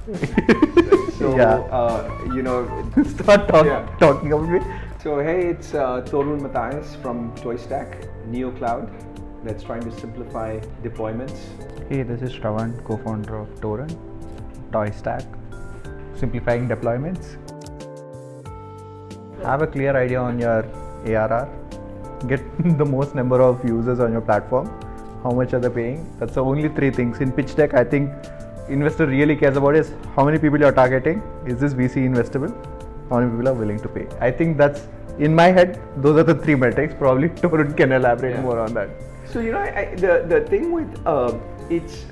So, Start talking about me. So hey, it's Torun Mathias from Toystack, Neo Cloud, that's trying to simplify deployments. Hey, this is Sravan, co-founder of Torun, Toystack, simplifying deployments. Have a clear idea on your ARR. Get the most number of users on your platform. How much are they paying? That's the only three things. In pitch deck, I think investor really cares about is how many people you are targeting. Is this VC investable? How many people are willing to pay? I think that's, in my head, those are the three metrics. Probably Torun can elaborate more on that. So the thing with it's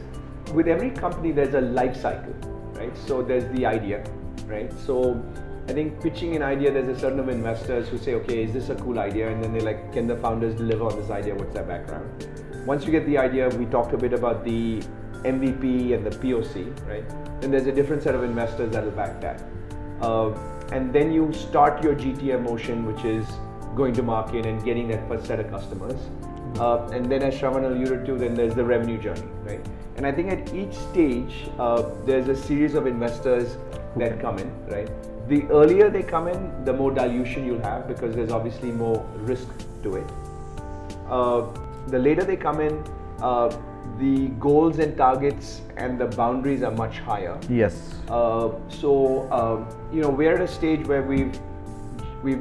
with every company there's a life cycle, right? So there's the idea, right? So I think pitching an idea, there's a certain number of investors who say, okay, is this a cool idea? And then they're like, can the founders deliver on this idea? What's their background? Once you get the idea, we talked a bit about the MVP and the POC, right? Then there's a different set of investors that will back that. And then you start your GTM motion, which is going to market and getting that first set of customers. And then as Sravan alluded to, then there's the revenue journey, right? And I think at each stage, there's a series of investors that come in, right? The earlier they come in, the more dilution you'll have because there's obviously more risk to it. The later they come in, the goals and targets and the boundaries are much higher. Yes. We're at a stage where we've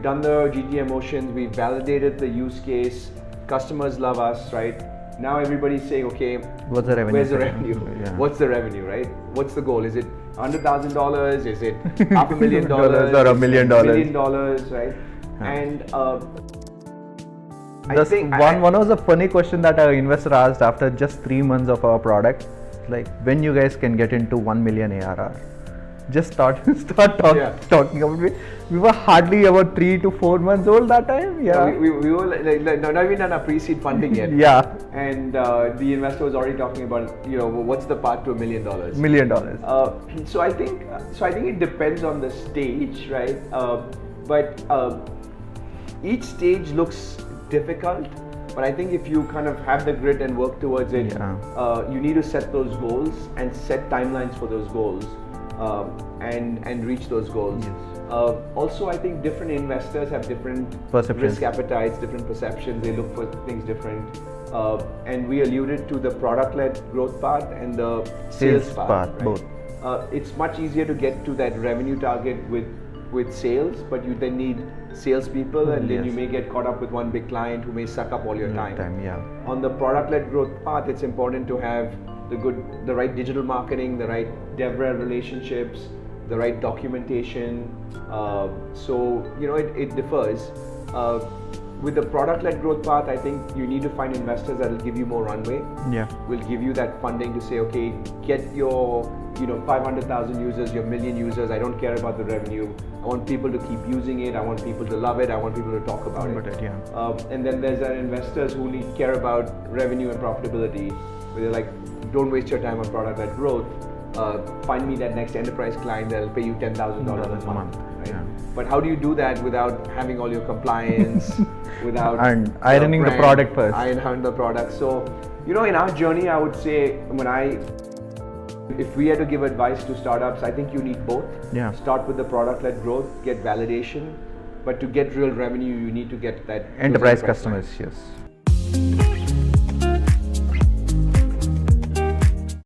done the GTM motions, we've validated the use case, customers love us, right? Now everybody's saying, okay, what's the revenue? Where's the revenue? Yeah. What's the revenue, right? What's the goal? Is it $100,000? Is it $500,000? or $1 million? $1 million, right? And one was a funny question that our investor asked after just 3 months of our product, like when you guys can get into 1 million ARR. Just talking about it. We were hardly about 3 to 4 months old that time. Yeah, we were not even on our pre-seed funding yet. Yeah, and the investor was already talking about what's the path to $1 million. $1 million. So I think it depends on the stage, right? But each stage looks difficult. But I think if you kind of have the grit and work towards it, you need to set those goals and set timelines for those goals. And reach those goals. Yes. Also, I think different investors have different risk appetites, different perceptions. They look for things different. And we alluded to the product-led growth path and the sales path. Right? Both. It's much easier to get to that revenue target with sales, but you then need salespeople, and then you may get caught up with one big client who may suck up all your time. On the product-led growth path, it's important to have the right digital marketing, the right DevRel relationships, the right documentation. It differs. With the product-led growth path, I think you need to find investors that will give you more runway. Yeah. Will give you that funding to say, okay, get your 500,000 users, your million users. I don't care about the revenue. I want people to keep using it. I want people to love it. I want people to talk about it. And then there's investors who care about revenue and profitability. Where they're like, don't waste your time on product-led growth. Find me that next enterprise client that'll pay you $10,000 a month. Right? Yeah. But how do you do that without having all your compliance, without ironing the product first? Ironing the product. So, in our journey, I would say if we had to give advice to startups, I think you need both. Yeah. Start with the product-led growth, get validation, but to get real revenue, you need to get that enterprise customers. Yes.